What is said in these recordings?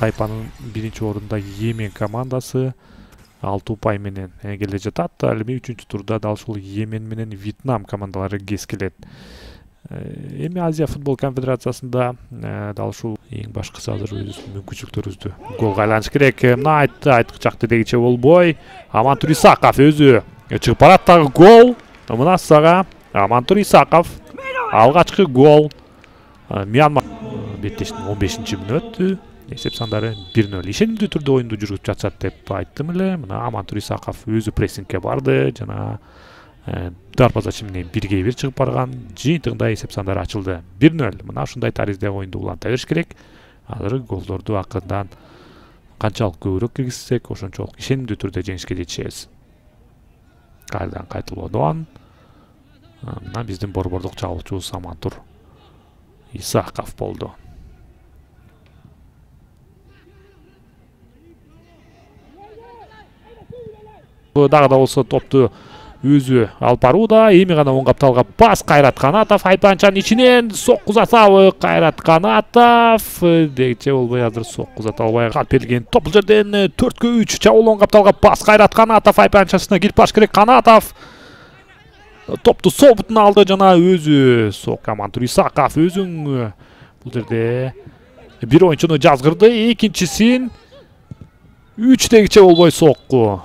тайпанын биринчи орунда Йемен командасы 6 упай менен келе жатат. Ал эми 3-чү турда дал ушул Йемен менен Вьетнам командалары кескилет. Эми Азия футбол конфедерациясында дал ушул эң башкысы азыр өзүбүздүн мүмкүнчүлүктөрүбүздү голго айлантыш керек. Мына айткычакты дегиче болбой. Амантур Исаков өзү чыгып барат, дагы гол. Мына сага Амантур Исаков алгачкы гол. Мьянма беттештин 15-мүнөт. Эсеп сандары 1-0. Ишенимдүү түрдө оюнду жүргүзүп жатышат деп айттым эле. Мына Амантур Исаков өзү прессингке барды жана дарбазачы менен 1-1 чыгып барган. Жыйынтыгында эсеп сандары ачылды. 1-0. Мына ушундай таризде оюнду уланта бериш керек. Азыр голдорду акырдан канчалык көбүрөөк киргизсек, ошончолук ишенимдүү түрдө жеңишке жетишебиз. Кайрадан кайтылуудон мына биздин борбордук чабуучубуз Амантур Исаков болду. Дагы да болсо топту өзү алып барууда. Эми гана оң капталга пас Кайрат Канатов айпанчанын ичинен соккузатабы Кайрат Канатов дегиче болбой азыр соккузата албай калып берилген топ. Бул жерден 4-3 чабуул оң капталга пас Кайрат Канатов айпанчасына кирип барыш керек. Канатов топту сол бутуна алды жана өзү сок. Амантур Исаков өзүң бул жерде бир оюнчуну жазгырды, экинчисин 3 дегиче болбой сокку.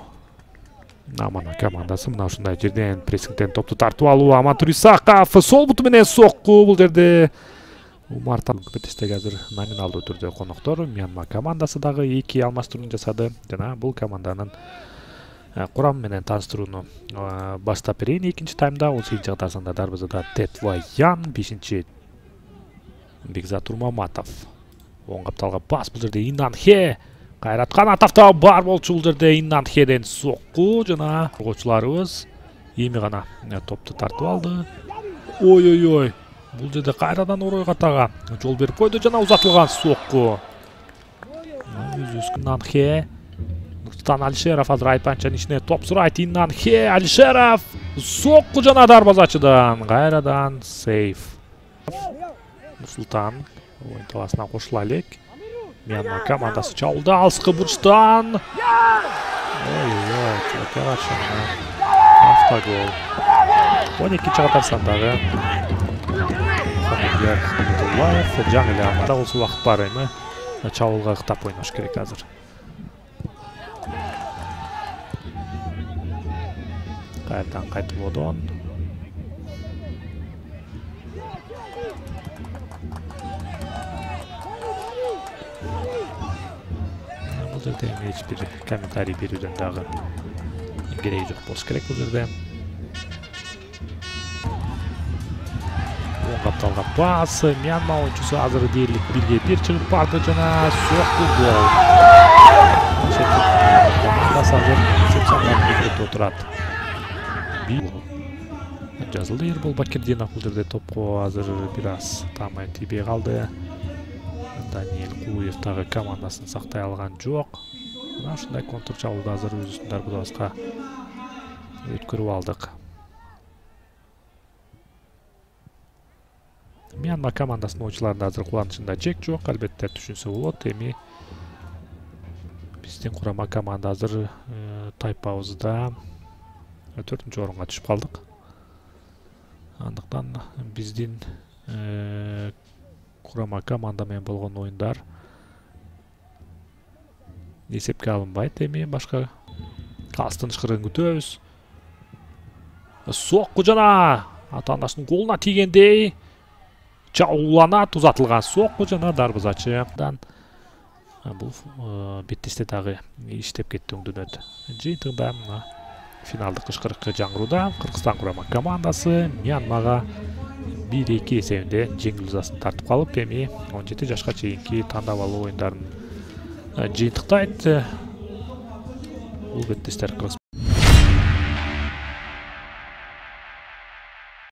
Намана командасы мына ушундай жерден прессингден топту тартып алуу. Амантур Исаков сол буту менен сокку. Бул жерде Умартан беттештеги азыр номиналдуу түрдө коноктор. Мьянма командасы дагы 2 алмаштырууну жасады жана бул команданын курамы менен тааныштырууну баштап берейин. Экинчи таймда 18 атасында дарбазада Тетваян, 5-чи Бекзат Урмаматов. Оң капталга пас, бул жерде Иннанхе Кайрат Канатовда бар болчу. Бул жерде Иннанхеден сокку жана коргоочуларыбыз эми гана топту тартып алды. Ой-ой-ой. Бул жерде кайрадан Оройгатага жол берип койду жана узатылган сокку. Иннанхе Нурстан Алишеров азыр айпанчанын ичине топ сурайт. Иннанхе Алишеров сокку жана дарбазачыдан кайрадан сейф. Нурсултан оюн таласына кошула элек. Мьянма командасы чабуулда алыскы бурчтан. Ой-ой-ой, автогол. 12-чи катар сандагы Хамидияр Абдуллаев жаңы амада болсо убакыт бар эми. Чабуулга ыктап ойнош керек азыр. Кайрадан кайтылуудон эч бир комментарий берүүдөн дагы кереги жок болуш керек бул жерде. Оң капталга пас, Мьянма оюнчусу азыр дээрлик 1-1 чыгып барды жана сокку гол. Командасы азыр сепсандан отурат. Жазылды Эрбол Бакирдинов бул жерде топко азыр бир аз таамай тийбей калды. Даниэль Кулуев дагы командасын сактай алган жок. Мына ушундай контур чабуулду азыр өзүбүздүн дарбазабызга өткөрүп алдык. Мьянма командасынын оюнчуларында азыр кубанычында чек жок, албетте түшүнсө болот. Эми биздин курама команда азыр тайпабызда 4-чү орунга түшүп калдык. Андыктан биздин курама команда менен болгон оюндар эсепке алынбайт. Эми башка калыстын ышкырын күтөбүз. Сокку жана атаандаштын колуна тийгендей чабууланат, узатылган сокку жана дарбазачыдан бул беттесте дагы иштеп кетти өңдөнөт. Жыйынтыгында мына финалдык ышкырык жаңырууда Кыргызстан курама командасы Мьянмага 1-2 эсебинде жеңил ызасын тартып калып, эми 17 жашка чейинки тандап алуу оюндарын жыйынтыктайт. Бул беттештер